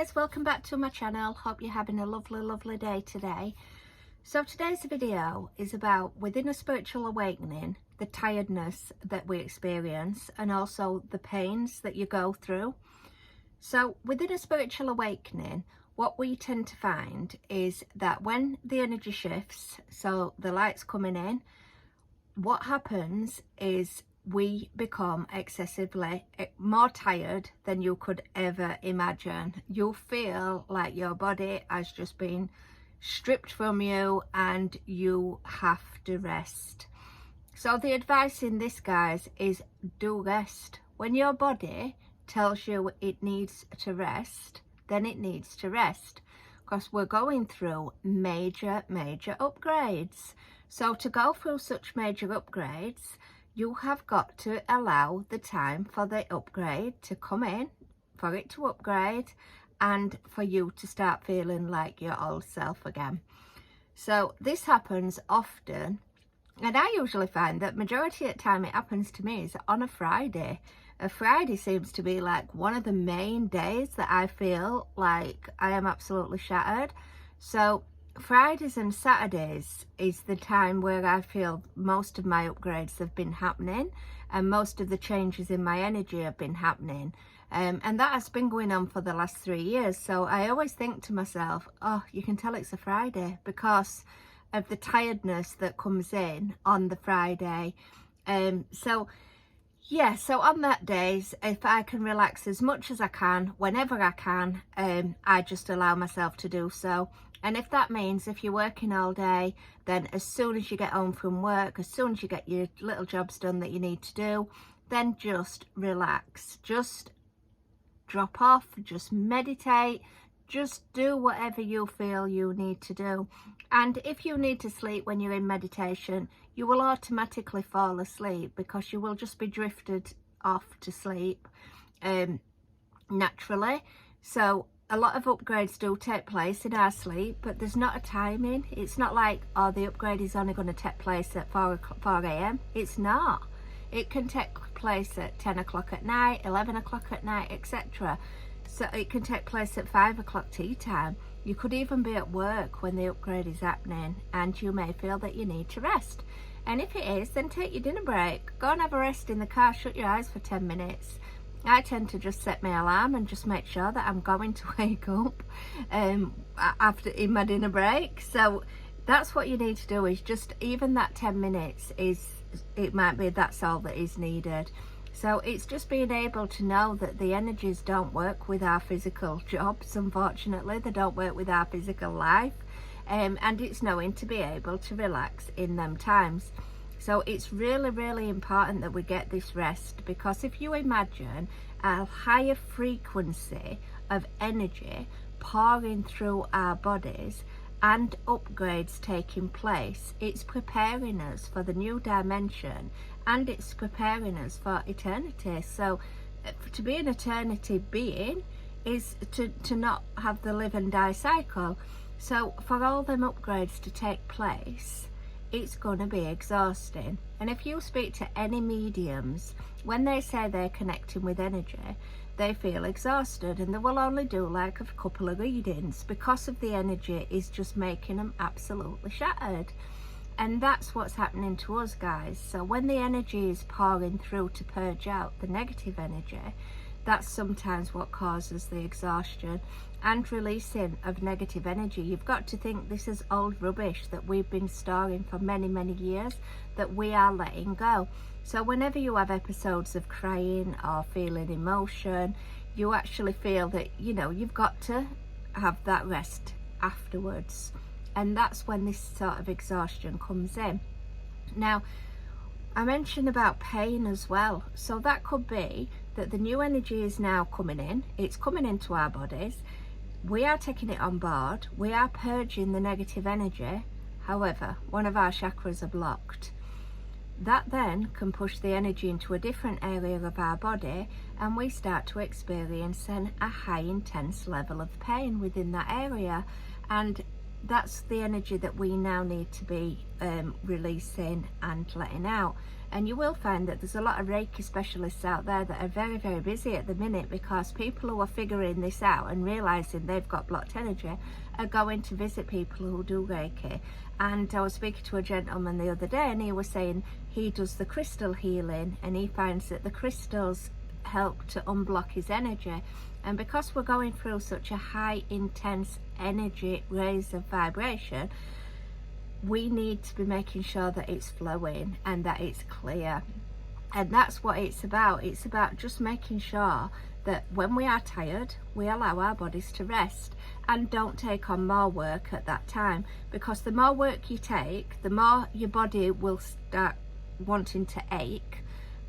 guys, welcome back to my channel. Hope you're having a lovely day today. So today's video is about within a spiritual awakening, the tiredness that we experience and also the pains that you go through. So within a spiritual awakening, what we tend to find is that when the energy shifts, so the light's coming in, what happens is we become excessively more tired than you could ever imagine. You feel like your body has just been stripped from you and you have to rest. So the advice in this, guys, is do rest. When your body tells you it needs to rest, then it needs to rest, because we're going through major upgrades. So to go through such major upgrades, you have got to allow the time for the upgrade to come in, for it to upgrade, and for you to start feeling like your old self again. So this happens often, and I usually find that majority of the time it happens to me is on a Friday. A Friday seems to be like one of the main days that I feel like I am absolutely shattered. So Fridays and Saturdays is the time where I feel most of my upgrades have been happening and most of the changes in my energy have been happening. And that has been going on for the last 3 years. So I always think to myself, oh, you can tell it's a Friday because of the tiredness that comes in on the Friday. So on that days, if I can relax as much as I can, whenever I can, I just allow myself to do so. And if that means if you're working all day, then as soon as you get home from work, as soon as you get your little jobs done that you need to do, then just relax, just drop off, just meditate, just do whatever you feel you need to do. And if you need to sleep when you're in meditation, you will automatically fall asleep because you will just be drifted off to sleep naturally. So a lot of upgrades do take place in our sleep, but there's not a timing. It's not like, oh, the upgrade is only going to take place at 4 a.m. It's not. It can take place at 10 o'clock at night, 11 o'clock at night, etc. So it can take place at 5 o'clock tea time. You could even be at work when the upgrade is happening and you may feel that you need to rest. And if it is, then take your dinner break. Go and have a rest in the car, shut your eyes for 10 minutes. I tend to just set my alarm and just make sure that I'm going to wake up after in my dinner break. So that's what you need to do, is just even that 10 minutes it might be that's all that is needed. So it's just being able to know that the energies don't work with our physical jobs, unfortunately. They don't work with our physical life. And it's knowing to be able to relax in them times. So it's really important that we get this rest, because if you imagine a higher frequency of energy pouring through our bodies and upgrades taking place, it's preparing us for the new dimension and it's preparing us for eternity. So to be an eternity being is to not have the live and die cycle. So for all them upgrades to take place, it's going to be exhausting. And if you speak to any mediums, when they say they're connecting with energy, they feel exhausted and they will only do like a couple of readings because of the energy is just making them absolutely shattered. And that's what's happening to us, guys. So when the energy is pouring through to purge out the negative energy, that's sometimes what causes the exhaustion and releasing of negative energy. You've got to think this is old rubbish that we've been storing for many years that we are letting go. So whenever you have episodes of crying or feeling emotion, you actually feel that, you know, you've got to have that rest afterwards. And that's when this sort of exhaustion comes in. Now, I mentioned about pain as well. So that could be that the new energy is now coming in. It's coming into our bodies. We are taking it on board. We are purging the negative energy. However, one of our chakras are blocked. That then can push the energy into a different area of our body and we start to experience a high intense level of pain within that area. And that's the energy that we now need to be releasing and letting out. And you will find that there's a lot of Reiki specialists out there that are very, very busy at the minute, because people who are figuring this out and realizing they've got blocked energy are going to visit people who do Reiki. And I was speaking to a gentleman the other day, and he was saying he does the crystal healing, and he finds that the crystals help to unblock his energy. And because we're going through such a high intense energy raise of vibration, we need to be making sure that it's flowing and that it's clear. And that's what it's about. It's about just making sure that when we are tired, we allow our bodies to rest and don't take on more work at that time, because the more work you take, the more your body will start wanting to ache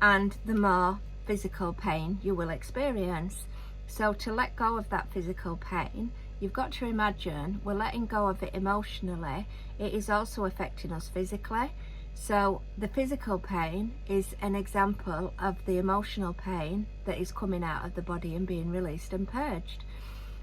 and the more physical pain you will experience. So to let go of that physical pain, you've got to imagine we're letting go of it emotionally. It is also affecting us physically. So the physical pain is an example of the emotional pain that is coming out of the body and being released and purged.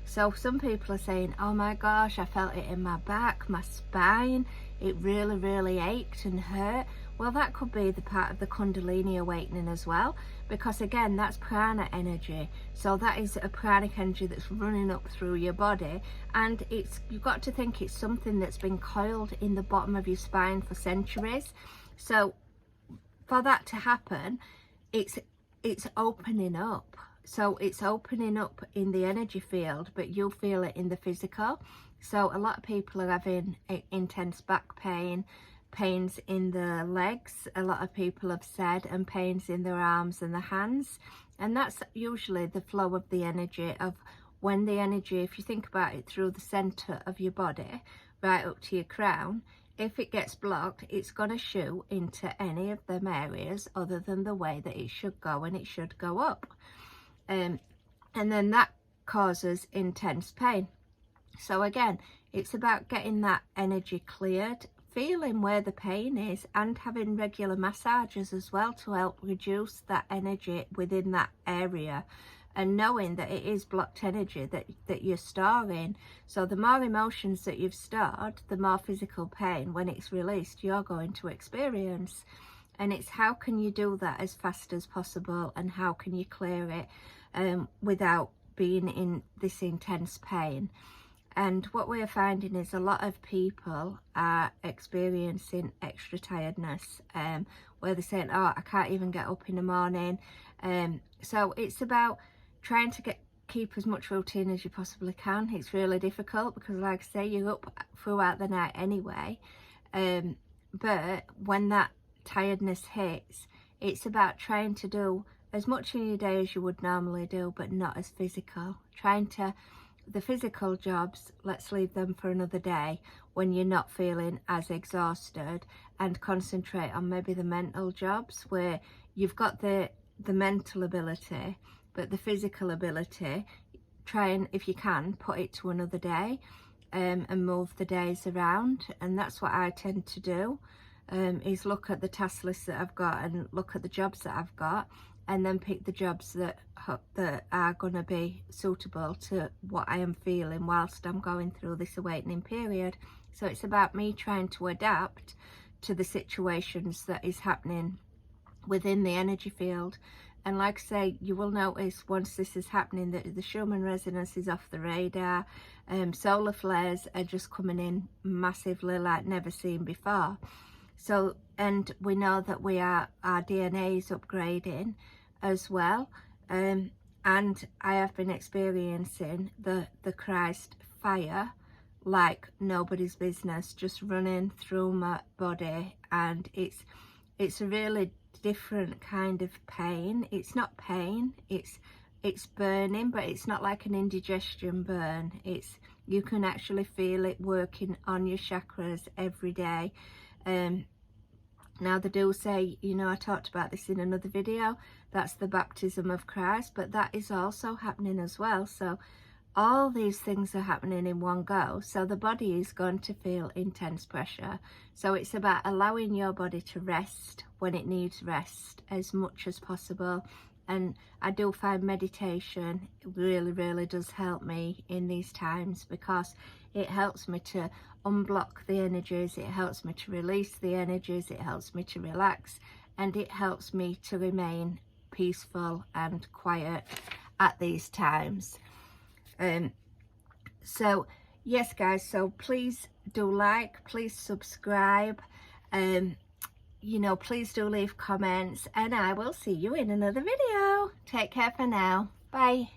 So some people are saying, oh my gosh, I felt it in my back, my spine, it really, really ached and hurt. Well, that could be the part of the Kundalini awakening as well, because again, that's prana energy. So that is a pranic energy that's running up through your body, and you've got to think it's something that's been coiled in the bottom of your spine for centuries. So for that to happen, it's opening up. So it's opening up in the energy field, but you'll feel it in the physical. So a lot of people are having intense back pain, pains in the legs, a lot of people have said, and pains in their arms and the hands. And that's usually the flow of the energy of when the energy, if you think about it through the center of your body, right up to your crown, if it gets blocked, it's going to shoot into any of them areas other than the way that it should go, and it should go up. And then that causes intense pain. So again, it's about getting that energy cleared, feeling where the pain is, and having regular massages as well to help reduce that energy within that area, and knowing that it is blocked energy that you're storing. So the more emotions that you've stored, the more physical pain when it's released you're going to experience. And it's how can you do that as fast as possible, and how can you clear it without being in this intense pain. And what we're finding is a lot of people are experiencing extra tiredness, where they're saying, oh, I can't even get up in the morning. So it's about trying to keep as much routine as you possibly can. It's really difficult because, like I say, you're up throughout the night anyway. But when that tiredness hits, it's about trying to do as much in your day as you would normally do, but not as physical. The physical jobs, let's leave them for another day when you're not feeling as exhausted, and concentrate on maybe the mental jobs where you've got the mental ability, but the physical ability, try and, if you can, put it to another day, and move the days around. And that's what I tend to do, is look at the task list that I've got and look at the jobs that I've got, and then pick the jobs that are going to be suitable to what I am feeling whilst I'm going through this awakening period. So it's about me trying to adapt to the situations that is happening within the energy field. And like I say, you will notice once this is happening that the Schumann resonance is off the radar. Solar flares are just coming in massively like never seen before. So, and we know that our DNA is upgrading as well. And I have been experiencing the Christ fire like nobody's business, just running through my body. And it's a really different kind of pain. It's not pain, it's burning, but it's not like an indigestion burn. You can actually feel it working on your chakras every day. Now they do say, you know, I talked about this in another video, that's the baptism of Christ, but that is also happening as well. So all these things are happening in one go, so the body is going to feel intense pressure. So it's about allowing your body to rest when it needs rest as much as possible. And I do find meditation really, really does help me in these times, because it helps me to unblock the energies, it helps me to release the energies, it helps me to relax, and it helps me to remain peaceful and quiet at these times. So yes guys, so please do like, please subscribe, you know, please do leave comments, and I will see you in another video. Take care for now. Bye.